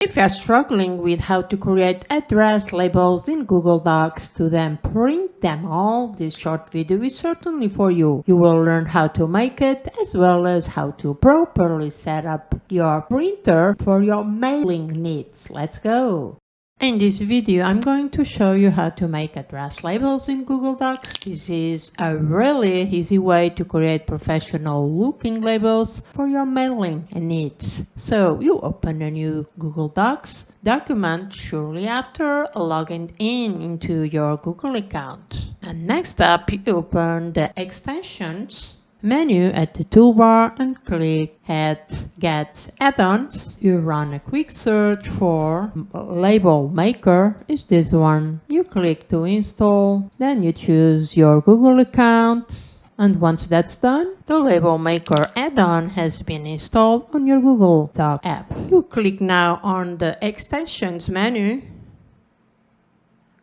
If you are struggling with how to create address labels in Google Docs to then print them all, this short video is certainly for you. You will learn how to make it as well as how to properly set up your printer for your mailing needs. Let's go! In this video, I'm going to show you how to make address labels in Google Docs. This is a really easy way to create professional looking labels for your mailing needs. So you open a new Google Docs document shortly after logging into your Google account. And next up, you open the extensions menu at the toolbar and click Get Add-ons. You run a quick search for Label Maker, is this one. You click to install, then you choose your Google account, and once that's done, the Label Maker add-on has been installed on your Google Doc app. You click now on the extensions menu,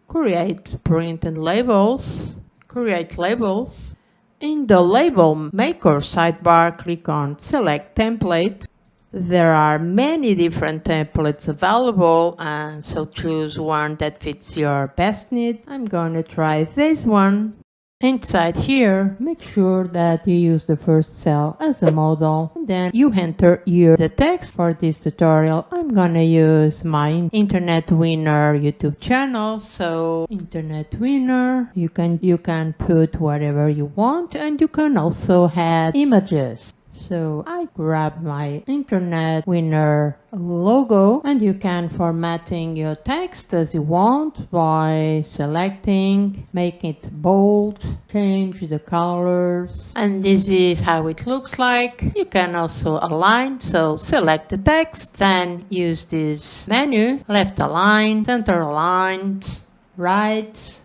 create printed labels, create labels. In the Label Maker sidebar, click on Select Template. There are many different templates available, and so choose one that fits your best need. I'm going to try this one. Inside here, make sure that you use the first cell as a model, and then you enter here the text. For this tutorial, I'm gonna use my Internet Winner YouTube channel. So Internet Winner, you can put whatever you want, and you can also add images. So I grab my Internet Winner logo, and you can formatting your text as you want by selecting, make it bold, change the colors, and this is how it looks like. You can also align, so select the text, then use this menu, left align, center aligned, right,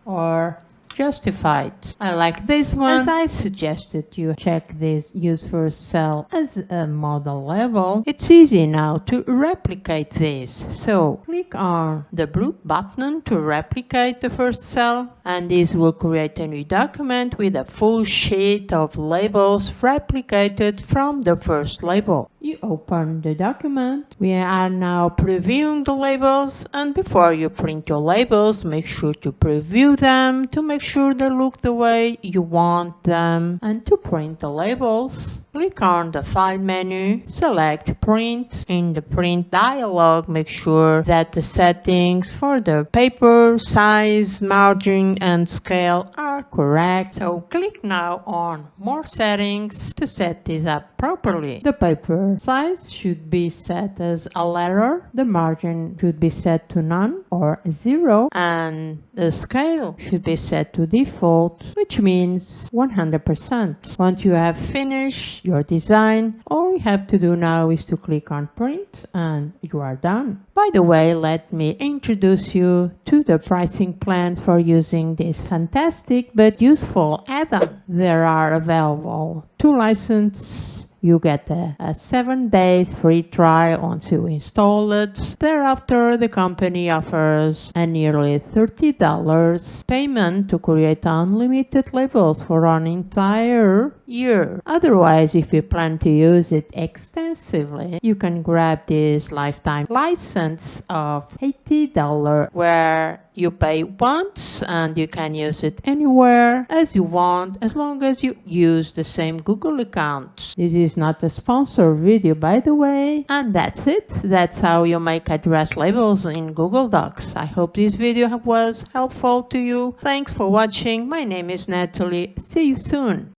or justified. I like this one. As I suggested you check this use first cell as a model level, it's easy now to replicate this. So click on the blue button to replicate the first cell, and this will create a new document with a full sheet of labels replicated from the first label. You open the document. We are now previewing the labels, and before you print your labels, make sure to preview them to make sure they look the way you want them. And to print the labels, click on the File menu, select Print. In the Print dialog, make sure that the settings for the paper, size, margin, and scale are correct. So click now on More Settings to set this up properly. The paper size should be set as a letter, the margin should be set to none or 0, and the scale should be set to default, which means 100%. Once you have finished your design, all you have to do now is to click on Print and you are done. By the way, let me introduce you to the pricing plans for using this fantastic but useful add-on. There are available 2 licenses. You get a 7 days free trial once you install it. Thereafter, the company offers a nearly $30 payment to create unlimited labels for an entire year. Otherwise, if you plan to use it extensively, you can grab this lifetime license of $80 where you pay once and you can use it anywhere as you want as long as you use the same Google account. This is not a sponsored video, by the way. And that's it. That's how you make address labels in Google Docs. I hope this video was helpful to you. Thanks for watching. My name is Natalie. See you soon.